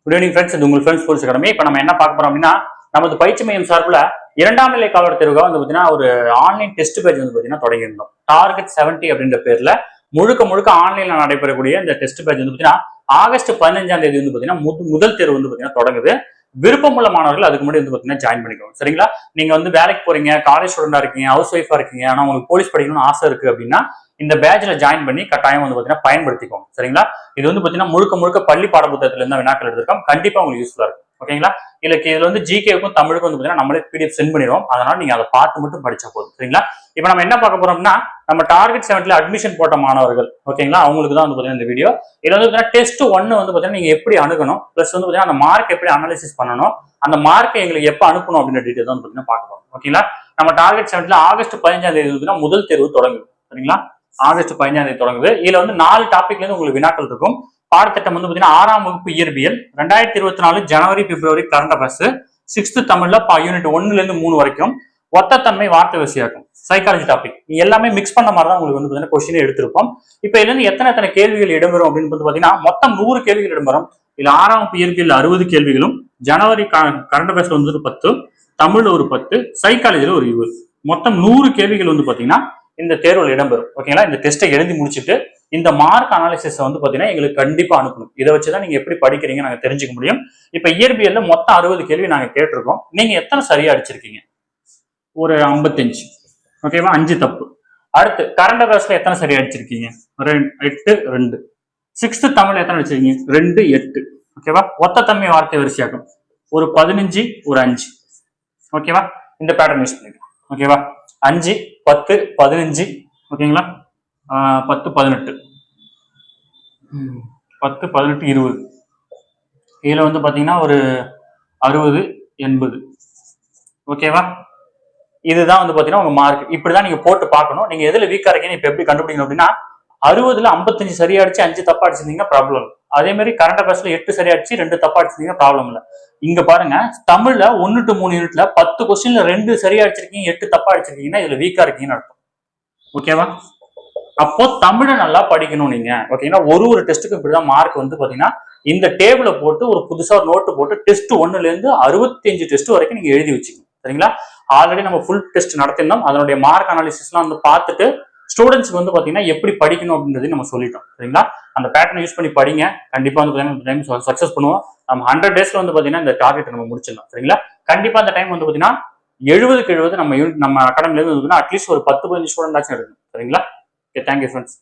Good evening friends. இது உங்கள் friends schools academy. இப்போ நம்ம என்ன பார்க்க போறோம் அப்படின்னா, நமது பயிற்சி மையம் சார்பில் 2ஆம் நிலை காவலர் தேர்வுக்காக வந்து பார்த்தீங்கன்னா ஒரு ஆன்லைன் டெஸ்ட் பேஜ் வந்து பார்த்தீங்கன்னா தொடங்கியிருந்தோம். டார்கெட் 70 அப்படின்ற பேர்ல முழுக்க ஆன்லைன்ல நடைபெறக்கூடிய இந்த டெஸ்ட் பேஜ் வந்து பார்த்தீங்கன்னா ஆகஸ்ட் 15ஆம் தேதி வந்து பார்த்தீங்கன்னா முதல் தேர்வு வந்து பார்த்தீங்கன்னா தொடங்குது. விருப்பமுள்ள மாணவர்கள் அதுக்கு முன்னாடி வந்து பார்த்தீங்கன்னா ஜாயின் பண்ணிக்கோங்க. சரிங்களா? நீங்க வந்து வேலைக்கு போறீங்க, காலேஜ் ஸ்டூடெண்டா இருக்கீங்க, ஹவுஸ் ஒய்ஃபா இருக்கீங்க, ஆனா உங்களுக்கு போலீஸ் படிக்கணும்னு ஆசை இருக்கு அப்படின்னா இந்த பேட்ச்ல ஜாயின் பண்ணி கட்டாயம் வந்து பார்த்தீங்கன்னா பயன்படுத்திக்கோங்க. சரிங்களா? இது வந்து பார்த்தீங்கன்னா முழுக்க பள்ளி பாட புத்தகத்துல இருந்து வினாக்கள் எடுத்திருக்கோம். கண்டிப்பா உங்களுக்கு யூஸ்ஃபுல்லா இருக்கும். ஓகேங்களா? இதுல வந்து ஜிகேக்கும் தமிழுக்கும் வந்து பார்த்தீங்கன்னா நம்மளே பிடிஎஃப் சென்ட் பண்ணிடுவோம். அதனால நீங்க அதை பார்த்து மட்டும் படிச்சா போதும். சரிங்களா? இப்போ நம்ம என்ன பார்க்க போறோம்னா, நம்ம டார்கெட் 70ல அட்மிஷன் போட்ட மாணவர்கள், ஓகேங்களா, அவங்களுக்கு தான் வந்து பார்த்தீங்கன்னா இந்த வீடியோ. இதுல வந்து டெஸ்ட் 1 வந்து பார்த்தீங்கன்னா நீங்க எப்படி அணுகணும், பிளஸ் வந்து பார்த்தீங்கன்னா அந்த மார்க் எப்படி அனாலிசிஸ் பண்ணணும், அந்த மார்க்கை எங்களுக்கு எப்போ அனுப்பணும் அப்படின்ற டீட்டெயில் தான் பார்த்தீங்கன்னா பார்க்க போறோம். ஓகேங்களா? நம்ம டார்கெட் 70ல ஆகஸ்ட் 15ஆம் தேதி வந்து முதல் தேர்வு தொடங்குது. சரிங்களா? ஆகஸ்ட் 15ஆம் தேதி தொடங்குது. இதுல வந்து 4 டாபிக்ல இருந்து உங்களுக்கு வினாக்கள் இருக்கும். பாடத்திட்டம் வந்து பாத்தீங்கன்னா 6ஆம் வகுப்பு இயற்பியல், 2024 ஜனவரி பிப்ரவரி கரண்ட் அஃபேர்ஸ், 6th தமிழ்ல யூனிட் 1ல இருந்து 3 வரைக்கும், ஒத்த தன்மை வார்த்தை வசியாக்கும், சைக்காலஜி டாபிக் எல்லாமே மிக்ஸ் பண்ண மாதிரி தான் உங்களுக்கு வந்து பாத்தீங்கன்னா கொஸ்டினே எடுத்திருப்போம். இப்ப இதுல இருந்து எத்தனை கேள்விகள் இடம்பெறும் அப்படின்னு வந்து பாத்தீங்கன்னா மொத்தம் 100 கேள்விகள் இடம்பெறும். இதுல 6ஆம் வகுப்பு இயற்பியல் 60 கேள்விகளும், ஜனவரி கரண்ட் அஃபேர்ஸ்ல வந்து 10, தமிழ்ல ஒரு 10, சைக்காலஜில ஒரு 20, மொத்தம் 100 கேள்விகள் வந்து பாத்தீங்கன்னா இந்த தேர்வில் இடம்பெறும். ஓகேங்களா? இந்த டெஸ்ட்டை எழுதி முடிச்சுட்டு இந்த மார்க் அனாலிசிஸ் வந்து பாத்தீங்கன்னா எங்களுக்கு கண்டிப்பா அனுப்பணும். இதை வச்சுதான் நீங்க எப்படி படிக்கிறீங்க நாங்க தெரிஞ்சுக்க முடியும். இப்ப இயற்பியல்ல மொத்தம் 60 கேள்வி நாங்க கேட்டிருக்கோம். நீங்க எத்தனை சரியா அடிச்சிருக்கீங்க? ஒரு 55. ஓகேவா? 5 தப்பு. அடுத்து கரண்ட் அஃபேர்ஸ்ல எத்தனை சரியா அடிச்சிருக்கீங்க? 8, 2. 6th தமிழ் எத்தனை அடிச்சிருக்கீங்க? 2, 8. ஓகேவா? ஒத்த தன்மை வார்த்தை வரிசையாக்கும் ஒரு 15, ஒரு 5. ஓகேவா? இந்த பேட்டர்ன் யூஸ் பண்ணிக்கலாம். ஓகேவா? 5, 10, 15. ஓகேங்களா? 10, 18, 10, 18, 20. இதுல வந்து பாத்தீங்கன்னா ஒரு 60, 80. ஓகேவா? இதுதான் வந்து பாத்தீங்கன்னா உங்க மார்க். இப்படிதான் நீங்க போட்டு பார்க்கணும். நீங்க எதுல வீக்கா இருக்கீங்க இப்ப எப்படி கண்டுபிடிக்கணும் அப்படின்னா, 60ல 55 சரியா அடிச்சு 5 தப்பா அடிச்சிருந்தீங்கன்னா ப்ராப்ளம். அதே மாதிரி கரண்ட் அஃபேர்ஸ்ல 8 சரியா அடிச்சு 2 தப்பா அடிச்சிருந்தீங்கன்னா ப்ராப்ளம் இல்ல. இங்க பாருங்க, தமிழ்ல 1 to 3 யூனிட்ல 10 கொஸ்டின்ல 2 சரியா அடிச்சிருக்கீங்க, 8 தப்பா அடிச்சிருக்கீங்கன்னா இதுல வீக்கா இருக்கீங்கன்னு அர்த்தம். ஓகேவா? அப்போ தமிழை நல்லா படிக்கணும் நீங்க. ஓகேங்களா? ஒரு டெஸ்ட்டுக்கு இப்படிதான் மார்க் வந்து பாத்தீங்கன்னா இந்த டேபிள போட்டு ஒரு புதுசா நோட்டு போட்டு டெஸ்ட் 1ல இருந்து 65 டெஸ்ட் வரைக்கும் நீங்க எழுதி வச்சுக்கணும். சரிங்களா? ஆல்ரெடி நம்ம ஃபுல் டெஸ்ட் நடத்தினோம். அதனுடைய மார்க் அனாலிசிஸ்லாம் வந்து பார்த்துட்டு ஸ்டூடெண்ட்ஸ்க்கு வந்து பாத்தீங்கன்னா எப்படி படிக்கணும் அப்படின்றதையும் நம்ம சொல்லிட்டோம். சரிங்களா? அந்த பேட்டர்ன் யூஸ் பண்ணி படிங்க. கண்டிப்பா வந்து பாத்தீங்கன்னா சக்சஸ் பண்ணுவோம். நம்ம 100 டேஸ்ல வந்து பாத்தீங்கன்னா இந்த டார்கெட் நம்ம முடிச்சிடலாம். சரிங்களா? கண்டிப்பா அந்த டைம் வந்து பாத்தீங்கன்னா 70க்கு 70 நம்ம அகாடமில இருந்து அட்லீஸ்ட் ஒரு 10-15 ஸ்டூடெண்ட் ஆச்சும் எடுக்கணும். சரிங்களா? Okay, thank you friends.